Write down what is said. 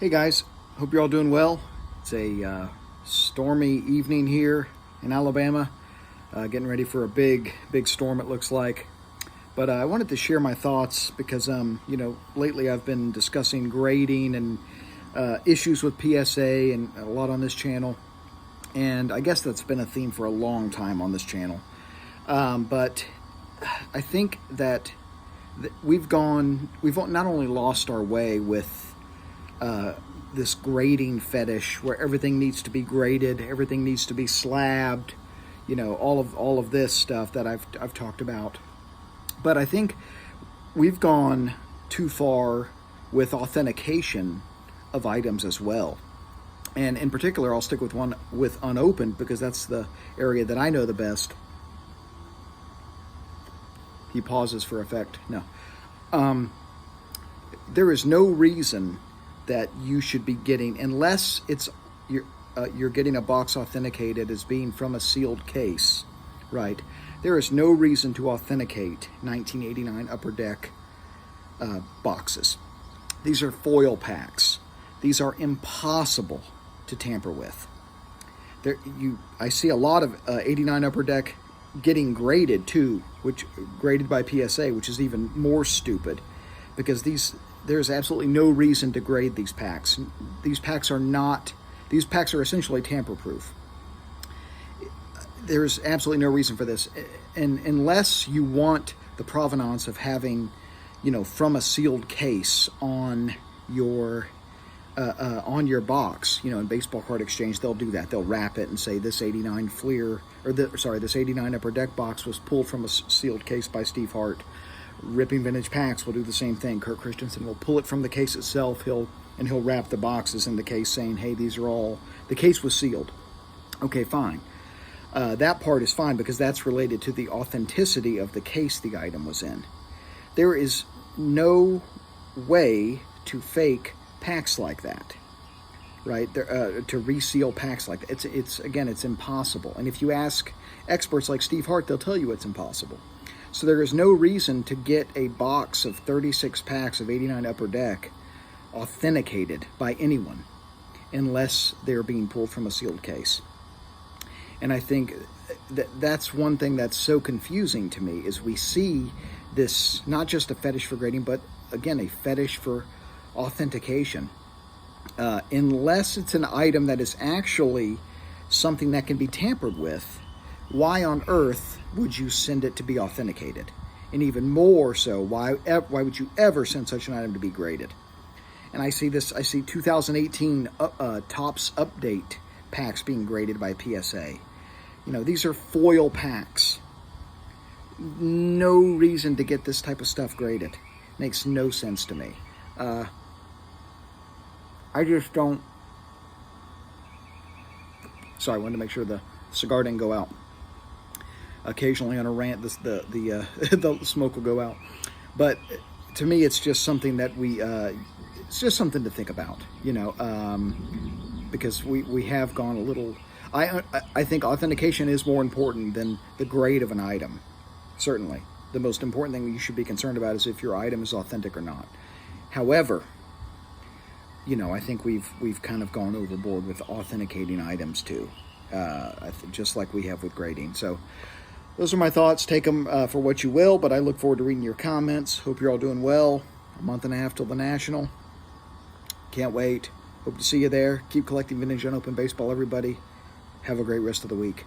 Hey guys, hope you're all doing well. It's a stormy evening here in Alabama, getting ready for a big storm it looks like. But I wanted to share my thoughts because, lately I've been discussing grading and issues with PSA and a lot on this channel. And I guess that's been a theme for a long time on this channel. But I think that we've not only lost our way with this grading fetish where everything needs to be graded, everything needs to be slabbed, all of this stuff that I've talked about. But I think we've gone too far with authentication of items as well. And in particular, I'll stick with one with unopened because that's the area that I know the best. He pauses for effect. No. There is no reason that you should be getting, unless you're getting a box authenticated as being from a sealed case, right? There is no reason to authenticate 1989 Upper Deck boxes. These are foil packs. These are impossible to tamper with. I see a lot of 89 Upper Deck getting graded too, which graded by PSA, which is even more stupid, because there's absolutely no reason to grade these packs. These packs are essentially tamper-proof. There's absolutely no reason for this, and unless you want the provenance of having, from a sealed case on your box. In Baseball Card Exchange, they'll do that. They'll wrap it and say this 89 Fleer, this 89 Upper Deck box was pulled from a sealed case by Steve Hart. Ripping Vintage Packs will do the same thing. Kirk Christensen will pull it from the case itself. He'll wrap the boxes in the case saying, hey, the case was sealed. Okay, fine. That part is fine because that's related to the authenticity of the case the item was in. There is no way to fake packs like that, right? To reseal packs like that. It's impossible. And if you ask experts like Steve Hart, they'll tell you it's impossible. So there is no reason to get a box of 36 packs of 89 Upper Deck authenticated by anyone unless they're being pulled from a sealed case. And I think that's one thing that's so confusing to me is we see this, not just a fetish for grading, but again, a fetish for authentication. Unless it's an item that is actually something that can be tampered with, why on earth would you send it to be authenticated? And even more so, why would you ever send such an item to be graded? And I see 2018 Topps Update packs being graded by PSA. These are foil packs. No reason to get this type of stuff graded. Makes no sense to me. I just don't... Sorry, I wanted to make sure the cigar didn't go out. Occasionally on a rant, the smoke will go out. But to me, it's just something that it's just something to think about, because we have gone a little... I think authentication is more important than the grade of an item. Certainly. The most important thing you should be concerned about is if your item is authentic or not. However, I think we've kind of gone overboard with authenticating items too, just like we have with grading. So those are my thoughts. Take them for what you will, but I look forward to reading your comments. Hope you're all doing well. A month and a half till the National. Can't wait. Hope to see you there. Keep collecting vintage unopened baseball, everybody. Have a great rest of the week.